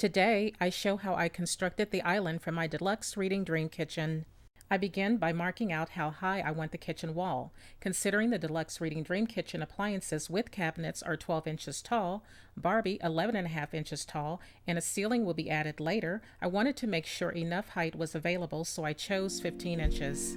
Today, I show how I constructed the island for my Deluxe Reading Dream Kitchen. I begin by marking out how high I want the kitchen wall. Considering the Deluxe Reading Dream Kitchen appliances with cabinets are 12 inches tall, Barbie 11.5 inches tall, and a ceiling will be added later, I wanted to make sure enough height was available, so I chose 15 inches.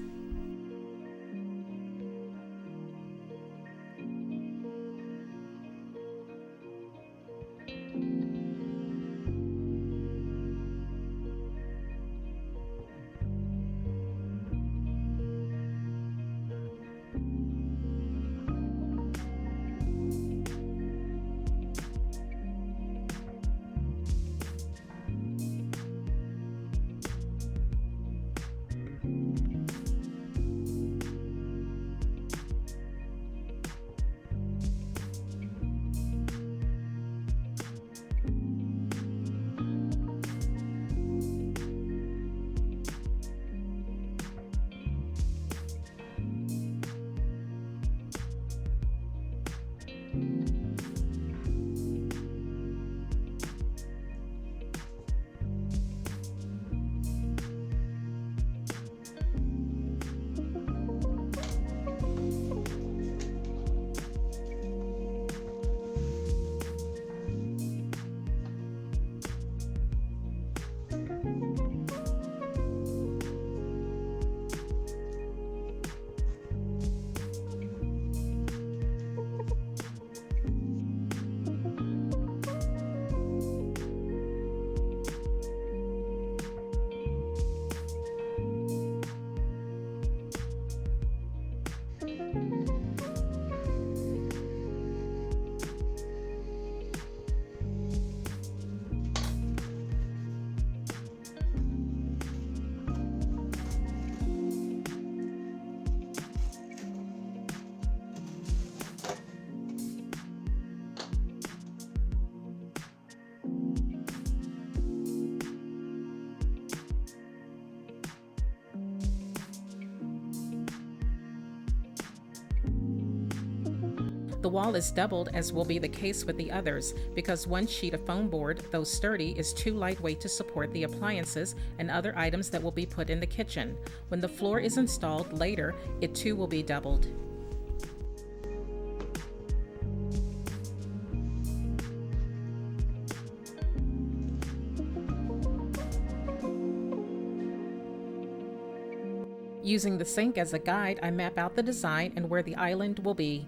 The wall is doubled, as will be the case with the others, because one sheet of foam board, though sturdy, is too lightweight to support the appliances and other items that will be put in the kitchen. When the floor is installed later, it too will be doubled. Using the sink as a guide, I map out the design and where the island will be.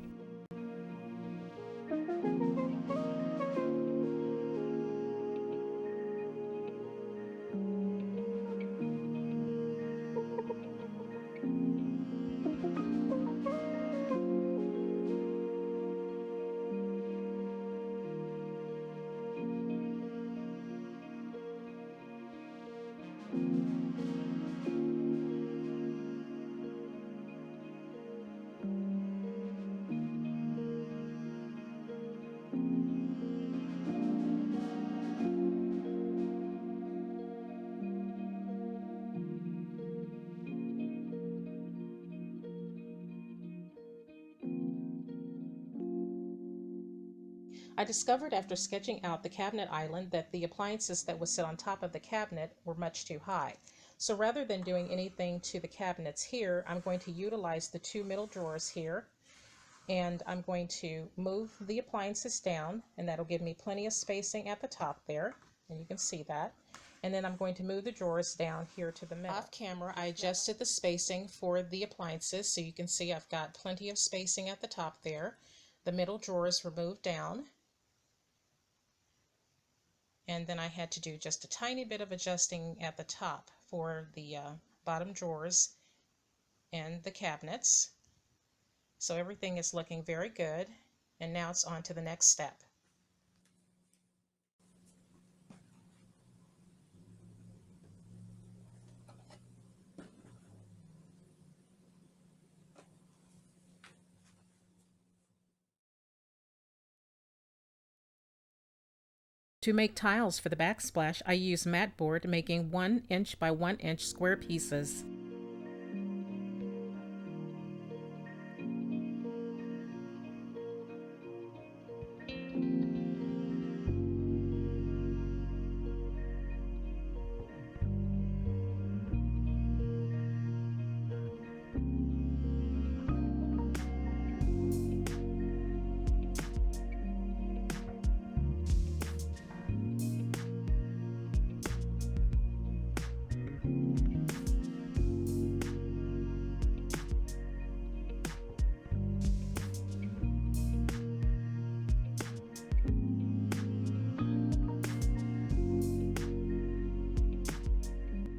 I discovered after sketching out the cabinet island that the appliances that would sit on top of the cabinet were much too high. So rather than doing anything to the cabinets here, I'm going to utilize the two middle drawers here, and I'm going to move the appliances down, and that'll give me plenty of spacing at the top there, and you can see that. And then I'm going to move the drawers down here to the middle. Off camera, I adjusted the spacing for the appliances, so you can see I've got plenty of spacing at the top there. The middle drawers were moved down. And then I had to do just a tiny bit of adjusting at the top for the bottom drawers and the cabinets. So everything is looking very good. And now it's on to the next step. To make tiles for the backsplash, I use mat board, making 1 inch by 1 inch square pieces.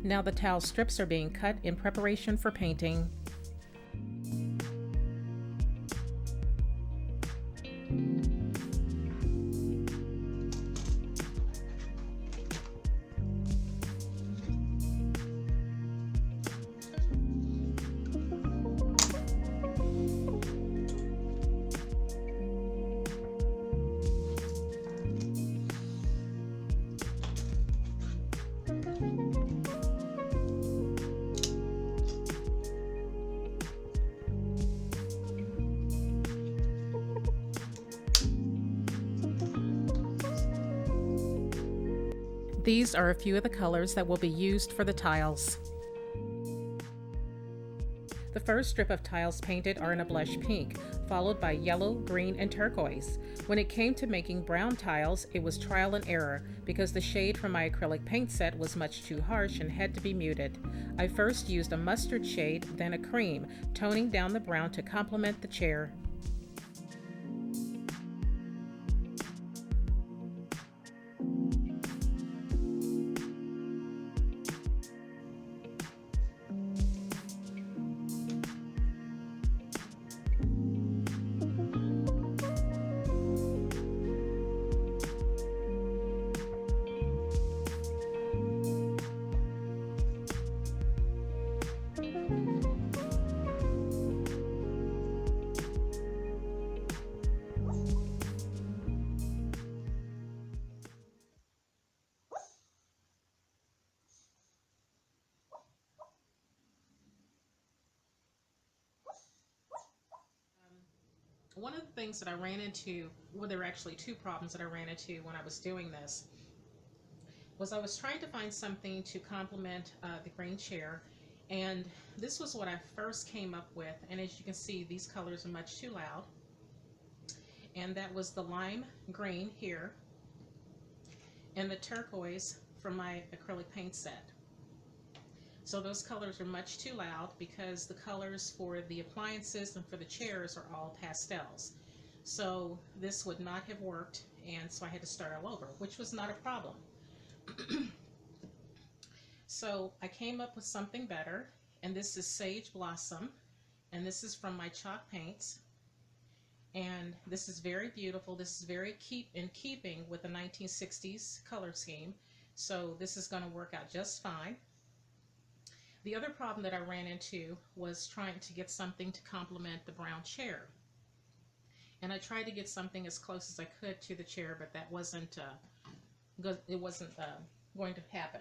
Now the tile strips are being cut in preparation for painting. These are a few of the colors that will be used for the tiles. The first strip of tiles painted are in a blush pink, followed by yellow, green, and turquoise. When it came to making brown tiles, it was trial and error because the shade from my acrylic paint set was much too harsh and had to be muted. I first used a mustard shade, then a cream, toning down the brown to complement the chair. One of the things that I ran into, well, there were actually two problems that I ran into when I was doing this, was I was trying to find something to complement the green chair, and this was what I first came up with. And as you can see, these colors are much too loud, and that was the lime green here and the turquoise from my acrylic paint set. So those colors are much too loud because the colors for the appliances and for the chairs are all pastels. So this would not have worked, and so I had to start all over, which was not a problem. So I came up with something better, and this is Sage Blossom, and this is from my chalk paints. And this is very beautiful. This is very in keeping with the 1960s color scheme. So this is going to work out just fine. The other problem that I ran into was trying to get something to complement the brown chair. And I tried to get something as close as I could to the chair, but that wasn't, going to happen.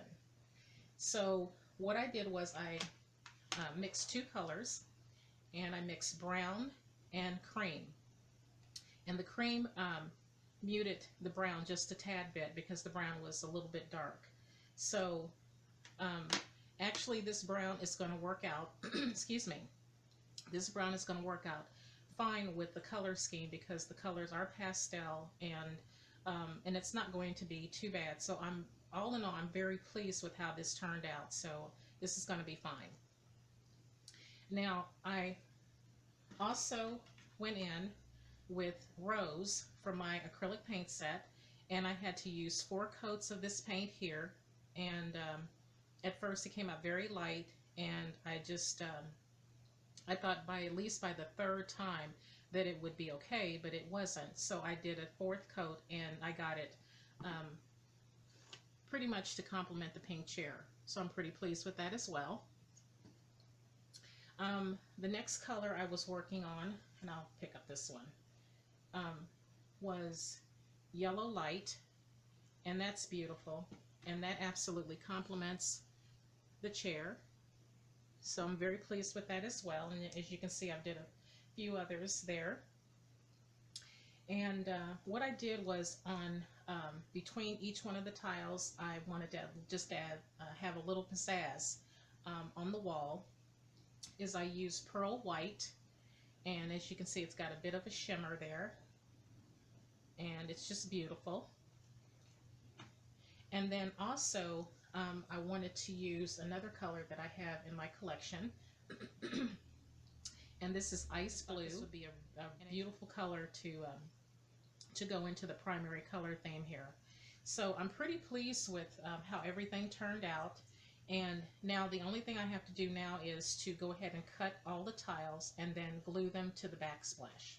So what I did was I mixed two colors, and I mixed brown and cream. And the cream muted the brown just a tad bit because the brown was a little bit dark. So actually, this brown is going to work out, excuse me, this brown is going to work out fine with the color scheme because the colors are pastel, and it's not going to be too bad. So all in all, I'm very pleased with how this turned out. So this is going to be fine. Now, I also went in with rose from my acrylic paint set, and I had to use 4 coats of this paint here, and at first it came out very light, and I just I thought at least by the 3rd time that it would be okay, but it wasn't. So I did a 4th coat, and I got it pretty much to complement the pink chair. So I'm pretty pleased with that as well. The next color I was working on, and I'll pick up this one, was Yellow Light, and that's beautiful, and that absolutely complements the chair. So I'm very pleased with that as well. And as you can see, I did a few others there. And what I did was on between each one of the tiles, I wanted to just have a little pizzazz on the wall. Is I used pearl white, and as you can see, it's got a bit of a shimmer there, and it's just beautiful. And then also I wanted to use another color that I have in my collection, and this is ice blue. This would be a beautiful color to go into the primary color theme here. So I'm pretty pleased with how everything turned out, And now the only thing I have to do now is to go ahead and cut all the tiles and then glue them to the backsplash.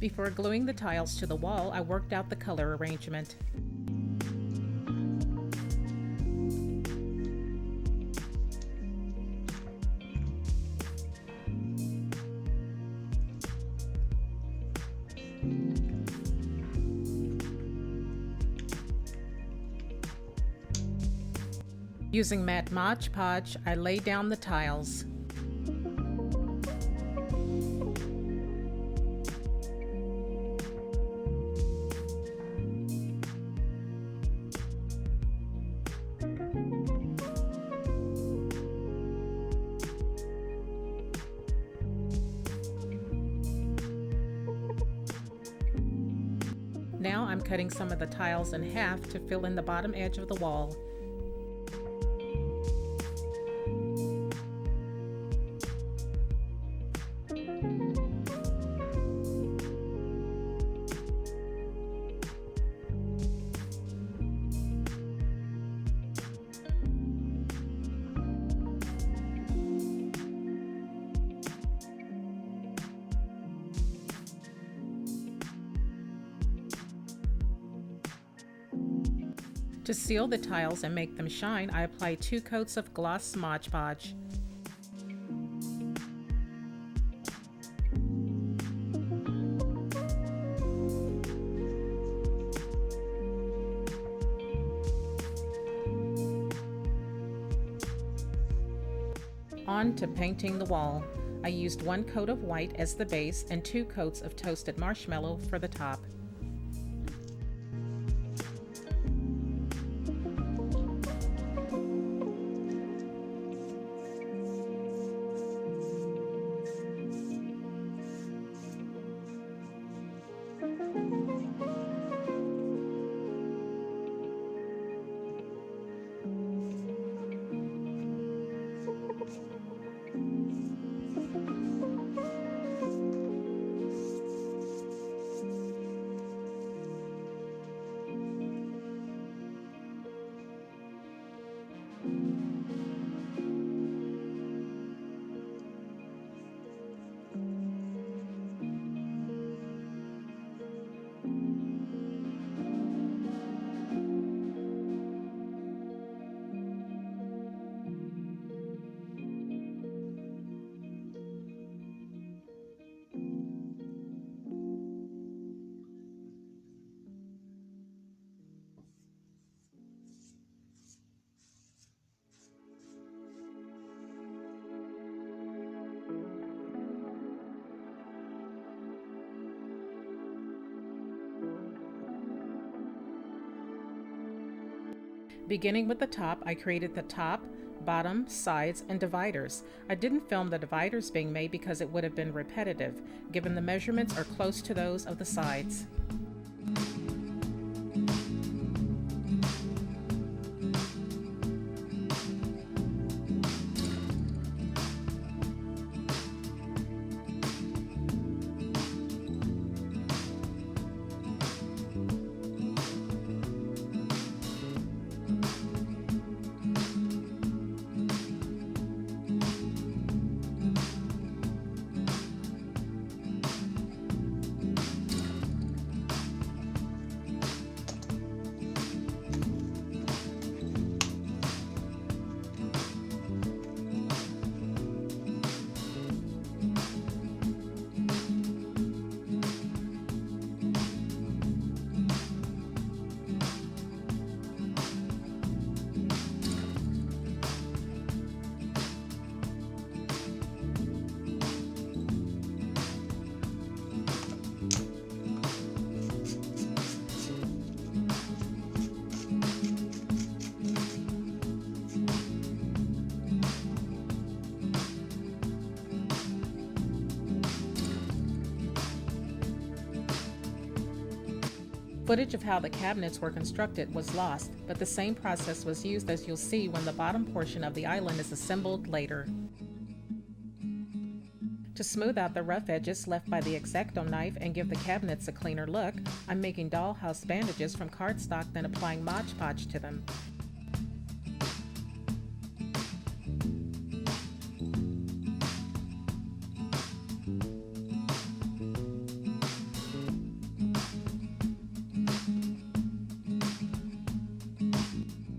Before gluing the tiles to the wall, I worked out the color arrangement. Using matte Mod Podge, I laid down the tiles. Now I'm cutting some of the tiles in half to fill in the bottom edge of the wall. To seal the tiles and make them shine, I apply 2 coats of gloss Mod Podge. On to painting the wall. I used 1 coat of white as the base and 2 coats of toasted marshmallow for the top. Beginning with the top, I created the top, bottom, sides, and dividers. I didn't film the dividers being made because it would have been repetitive, given the measurements are close to those of the sides. Footage of how the cabinets were constructed was lost, but the same process was used as you'll see when the bottom portion of the island is assembled later. To smooth out the rough edges left by the X-Acto knife and give the cabinets a cleaner look, I'm making dollhouse bandages from cardstock, then applying Mod Podge to them.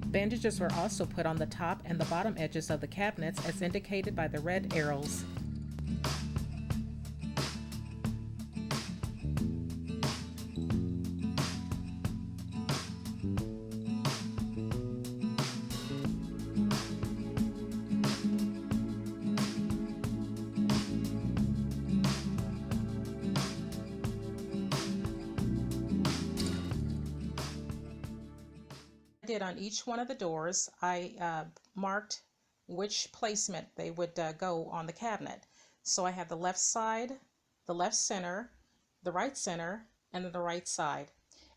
Bandages were also put on the top and the bottom edges of the cabinets as indicated by the red arrows. Did on each one of the doors, I marked which placement they would go on the cabinet. So I have the left side, the left center, the right center, and the right side.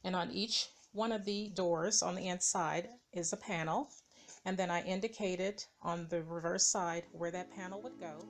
And on each one of the doors on the inside is a panel. And then I indicated on the reverse side where that panel would go.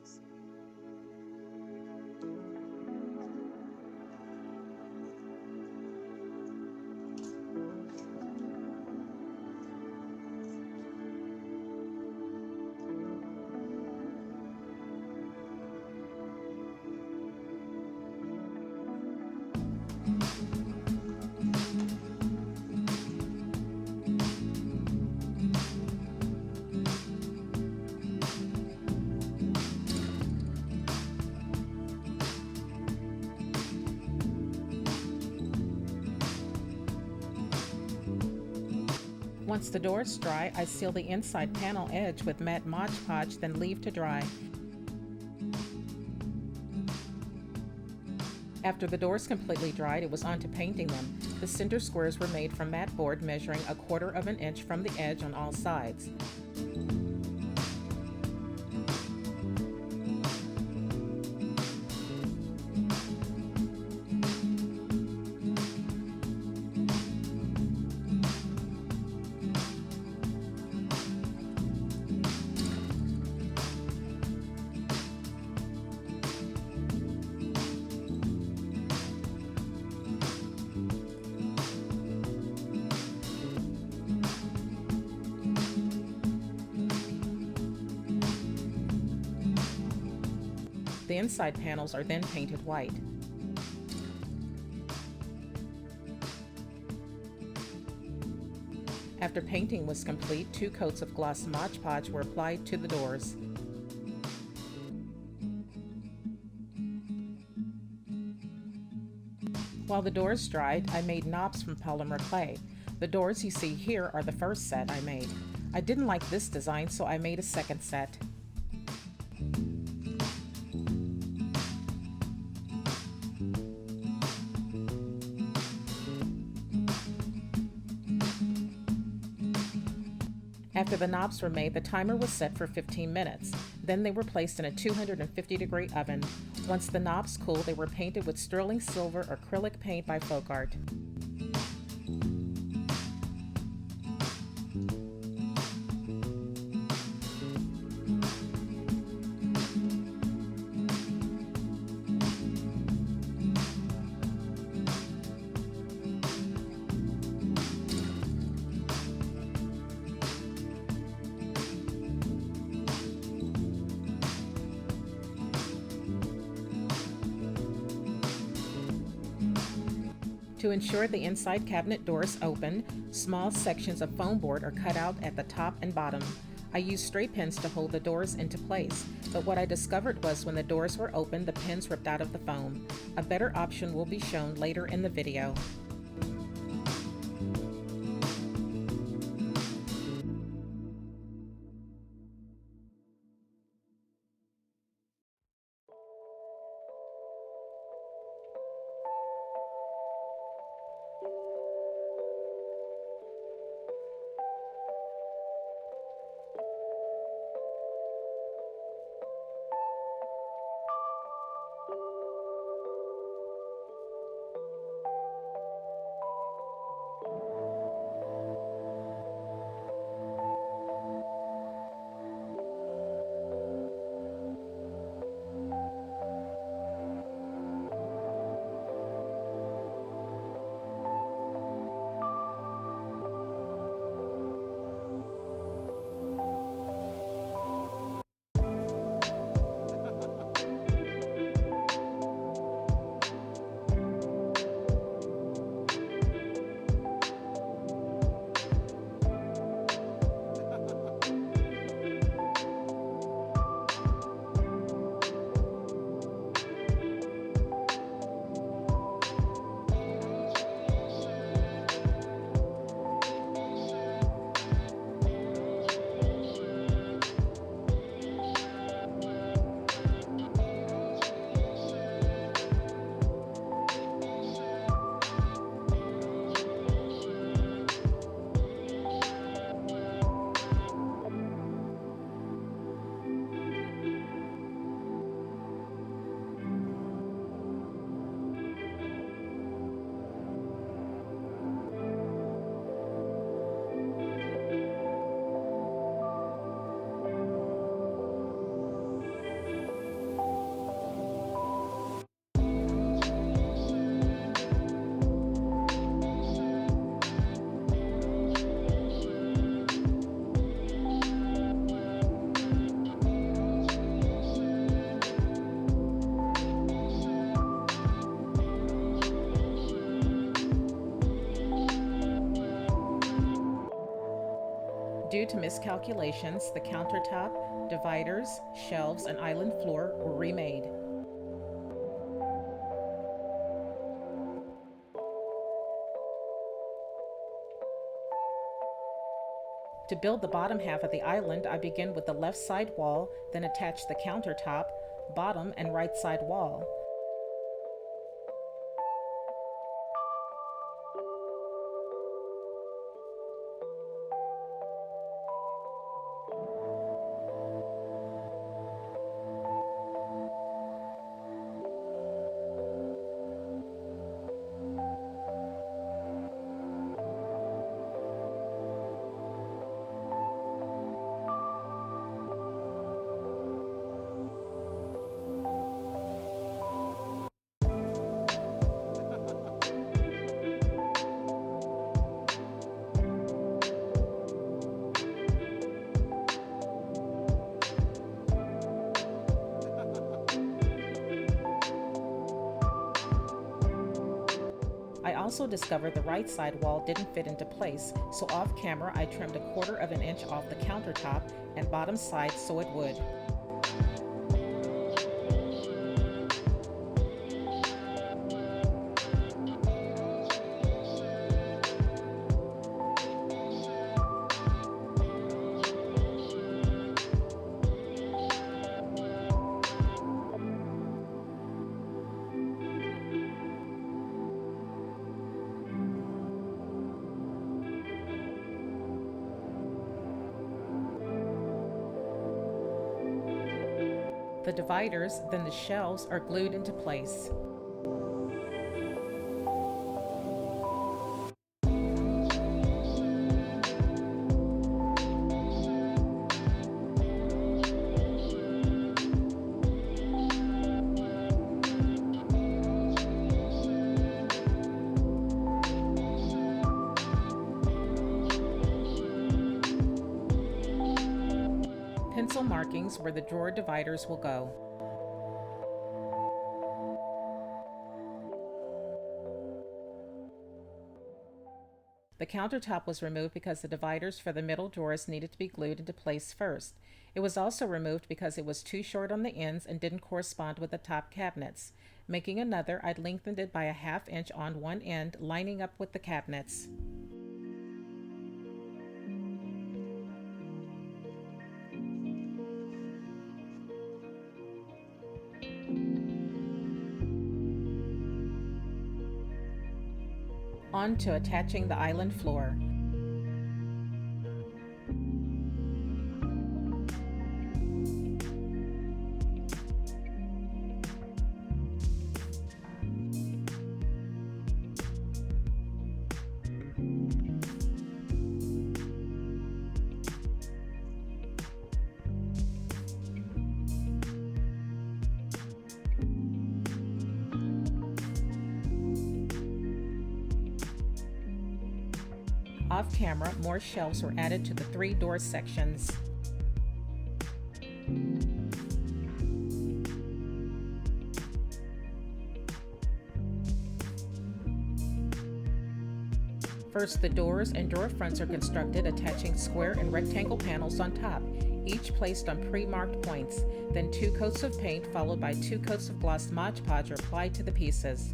Once the doors dry, I seal the inside panel edge with matte Mod Podge, then leave to dry. After the doors completely dried, it was on to painting them. The center squares were made from matte board measuring 1/4 of an inch from the edge on all sides. The inside panels are then painted white. After painting was complete, 2 coats of gloss Mod Podge were applied to the doors. While the doors dried, I made knobs from polymer clay. The doors you see here are the first set I made. I didn't like this design, so I made a second set. After the knobs were made, the timer was set for 15 minutes. Then they were placed in a 250-degree oven. Once the knobs cooled, they were painted with sterling silver acrylic paint by Folk Art. To ensure the inside cabinet doors open, small sections of foam board are cut out at the top and bottom. I used straight pins to hold the doors into place, but what I discovered was when the doors were open, the pins ripped out of the foam. A better option will be shown later in the video. Due to miscalculations, the countertop, dividers, shelves, and island floor were remade. To build the bottom half of the island, I begin with the left side wall, then attach the countertop, bottom, and right side wall. I also discovered the right side wall didn't fit into place, so off camera I trimmed 1/4 of an inch off the countertop and bottom side so it would. The dividers, then the shelves, are glued into place. Pencil markings where the drawer dividers will go. The countertop was removed because the dividers for the middle drawers needed to be glued into place first. It was also removed because it was too short on the ends and didn't correspond with the top cabinets. Making another, I'd lengthened it by a 1/2 inch on one end, lining up with the cabinets. On to attaching the island floor. Off camera, more shelves were added to the 3 door sections. First, the doors and drawer fronts are constructed, attaching square and rectangle panels on top, each placed on pre-marked points. Then 2 coats of paint, followed by 2 coats of gloss Mod Podge, are applied to the pieces.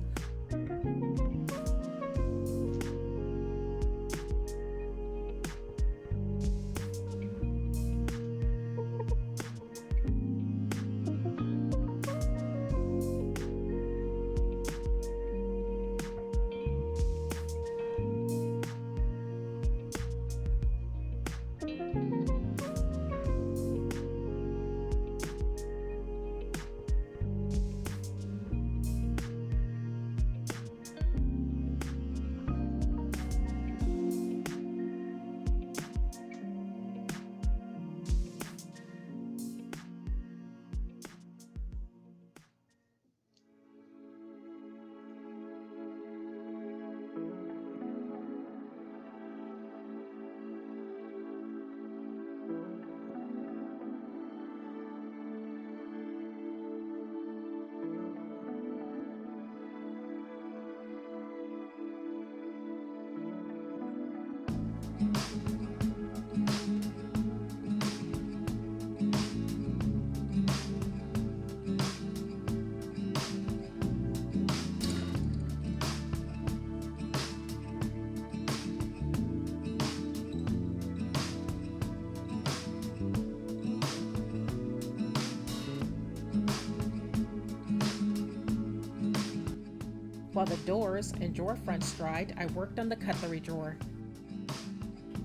While the doors and drawer fronts dried, I worked on the cutlery drawer.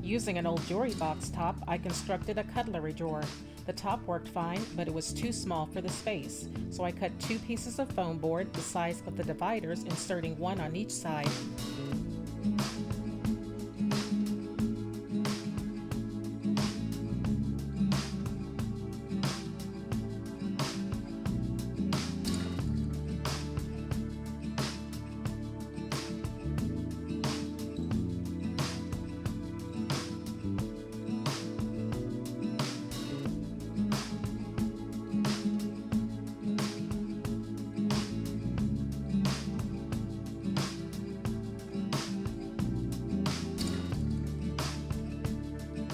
Using an old jewelry box top, I constructed a cutlery drawer. The top worked fine, but it was too small for the space, so I cut 2 pieces of foam board the size of the dividers, inserting one on each side.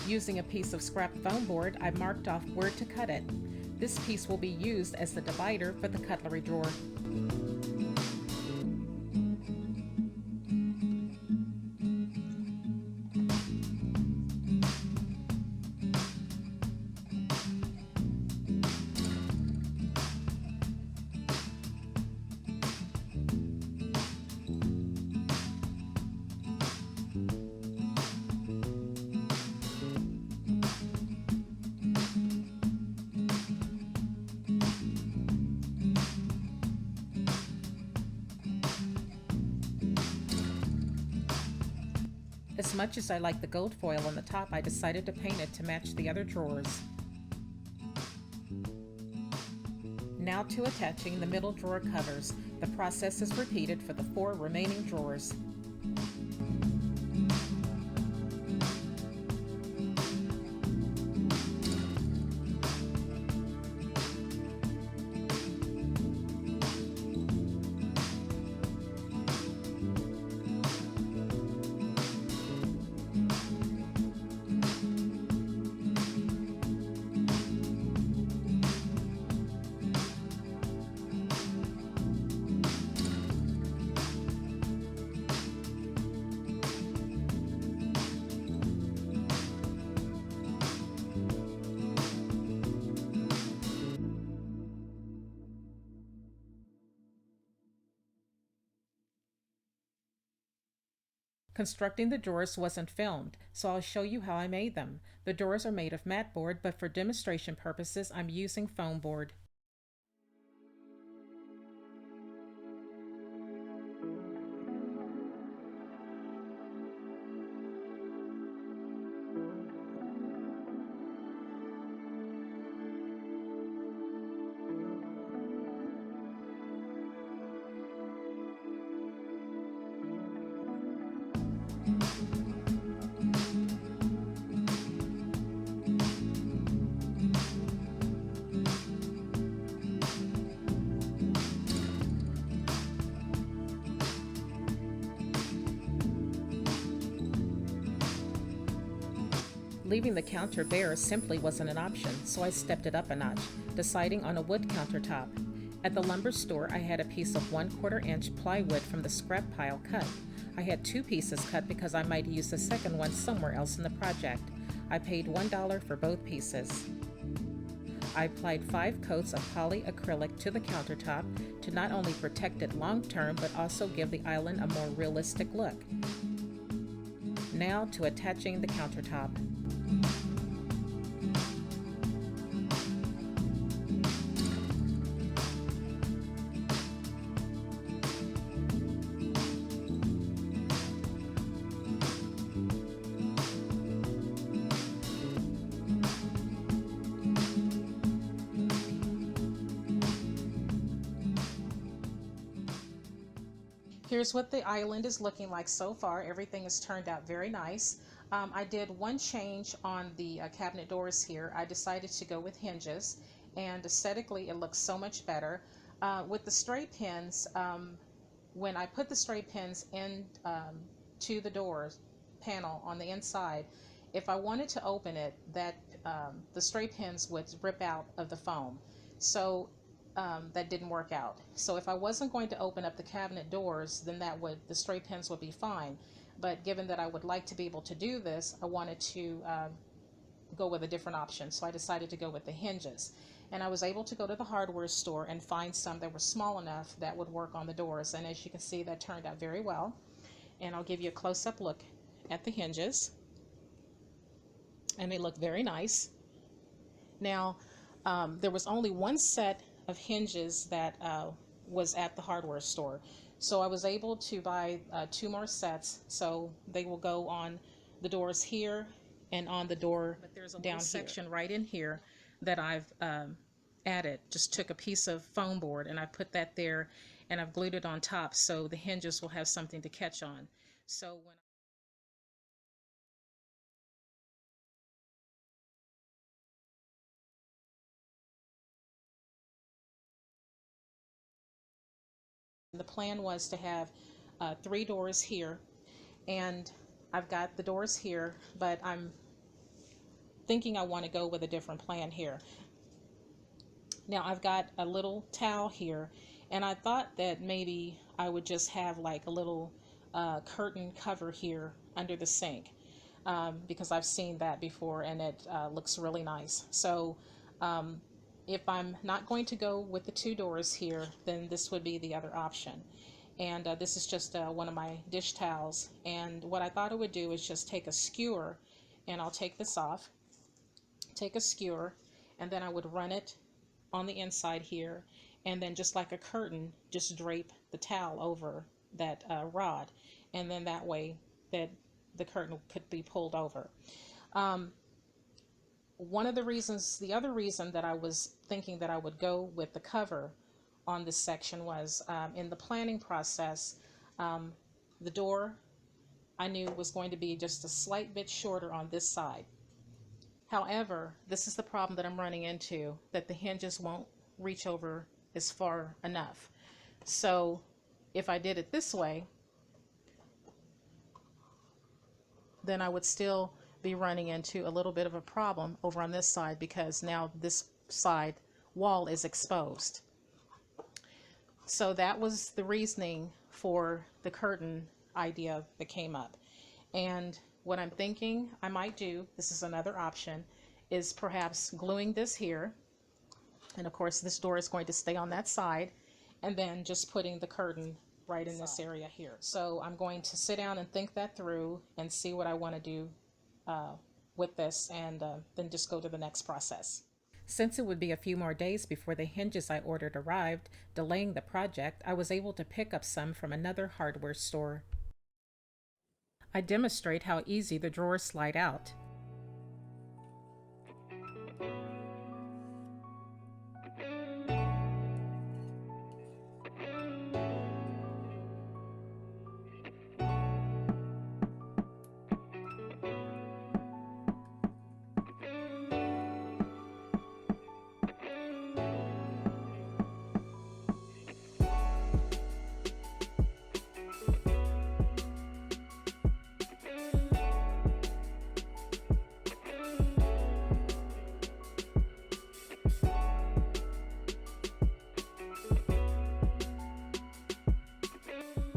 Using a piece of scrap foam board, I marked off where to cut it. This piece will be used as the divider for the cutlery drawer. As much as I like the gold foil on the top, I decided to paint it to match the other drawers. Now to attaching the middle drawer covers. The process is repeated for the 4 remaining drawers. Constructing the drawers wasn't filmed, so I'll show you how I made them. The drawers are made of mat board, but for demonstration purposes, I'm using foam board. Leaving the counter bare simply wasn't an option, so I stepped it up a notch, deciding on a wood countertop. At the lumber store, I had a piece of 1/4 inch plywood from the scrap pile cut. I had 2 pieces cut because I might use the second one somewhere else in the project. I paid $1 for both pieces. I applied 5 coats of poly acrylic to the countertop to not only protect it long term, but also give the island a more realistic look. Now to attaching the countertop. Here's what the island is looking like so far. Everything has turned out very nice. I did one change on the cabinet doors here. I decided to go with hinges, and aesthetically it looks so much better. With the straight pins, when I put the straight pins in to the doors panel on the inside, if I wanted to open it, the straight pins would rip out of the foam. So that didn't work out. So if I wasn't going to open up the cabinet doors, then the straight pins would be fine. But given that I would like to be able to do this, I wanted to go with a different option. So I decided to go with the hinges. And I was able to go to the hardware store and find some that were small enough that would work on the doors. And as you can see, that turned out very well. And I'll give you a close-up look at the hinges. And they look very nice. Now, there was only one set of hinges that was at the hardware store. So I was able to buy 2 more sets. So they will go on the doors here and on the door down section right in here that I've added. Just took a piece of foam board and I put that there and I've glued it on top so the hinges will have something to catch on. So when the plan was to have 3 doors here, and I've got the doors here, but I'm thinking I want to go with a different plan here. Now I've got a little towel here, and I thought that maybe I would just have like a little curtain cover here under the sink, because I've seen that before and it looks really nice. So if I'm not going to go with the 2 doors here, then this would be the other option. And this is just one of my dish towels. And what I thought I would do is just take a skewer, and I'll take this off, take a skewer, and then I would run it on the inside here, and then just like a curtain, just drape the towel over that rod. And then that way that the curtain could be pulled over. One of the reasons, the other reason that I was thinking that I would go with the cover on this section was in the planning process, the door I knew was going to be just a slight bit shorter on this side. However, this is the problem that I'm running into, that the hinges won't reach over as far enough. So if I did it this way, then I would still be running into a little bit of a problem over on this side, because now this side wall is exposed. So that was the reasoning for the curtain idea that came up. And what I'm thinking I might do, this is another option, is perhaps gluing this here, and of course this door is going to stay on that side, and then just putting the curtain right in this area here. So I'm going to sit down and think that through and see what I want to do with this, and then just go to the next process. Since it would be a few more days before the hinges I ordered arrived, delaying the project, I was able to pick up some from another hardware store. I demonstrate how easy the drawers slide out.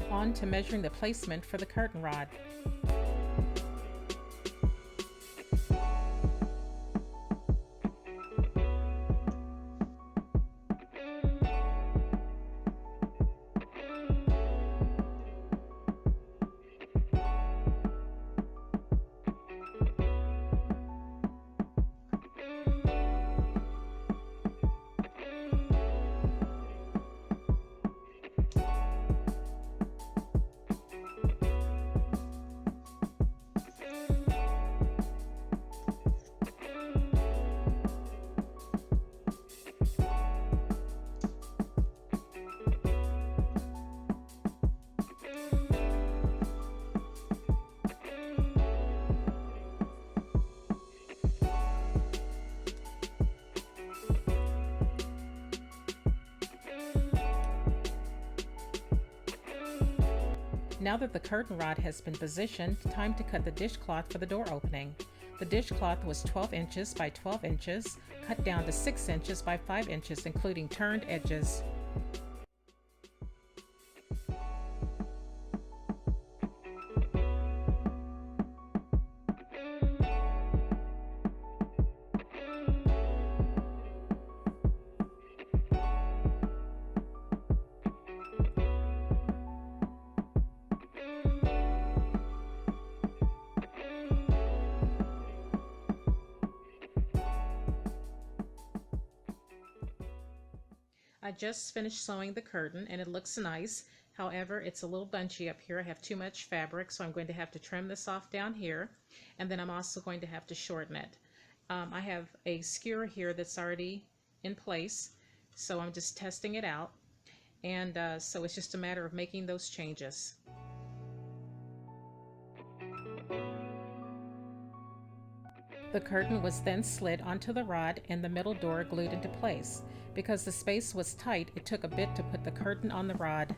On to measuring the placement for the curtain rod. Now that the curtain rod has been positioned, time to cut the dishcloth for the door opening. The dishcloth was 12 inches by 12 inches, cut down to 6 inches by 5 inches, including turned edges. I've just finished sewing the curtain and it looks nice. However, it's a little bunchy up here. I have too much fabric, so I'm going to have to trim this off down here, and then I'm also going to have to shorten it. I have a skewer here that's already in place, so I'm just testing it out, and so it's just a matter of making those changes. The curtain was then slid onto the rod and the middle door glued into place. Because the space was tight, it took a bit to put the curtain on the rod.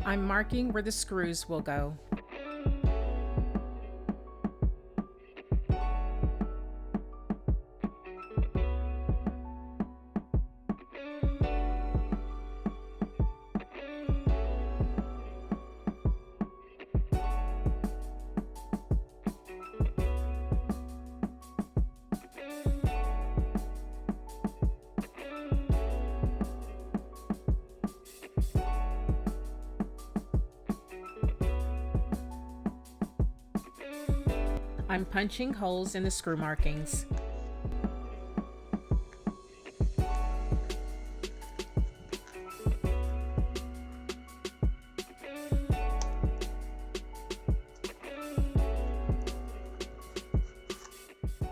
I'm marking where the screws will go. I'm punching holes in the screw markings.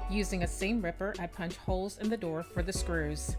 Using a seam ripper, I punch holes in the door for the screws.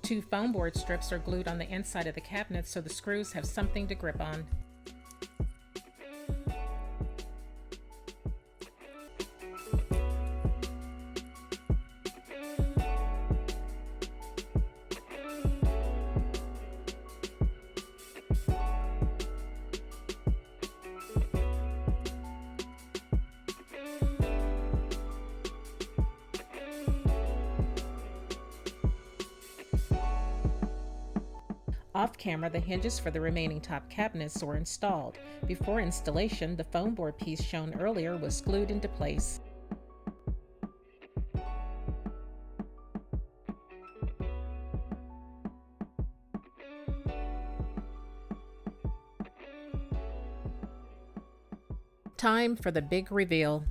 Two foam board strips are glued on the inside of the cabinet so the screws have something to grip on. Off camera, the hinges for the remaining top cabinets were installed. Before installation, the foam board piece shown earlier was glued into place. Time for the big reveal.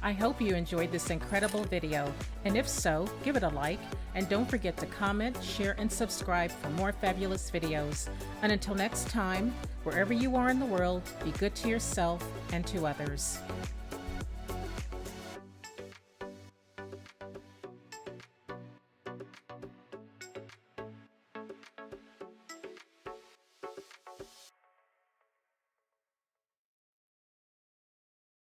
I hope you enjoyed this incredible video, and if so, give it a like, and don't forget to comment, share, and subscribe for more fabulous videos. And until next time, wherever you are in the world, be good to yourself and to others.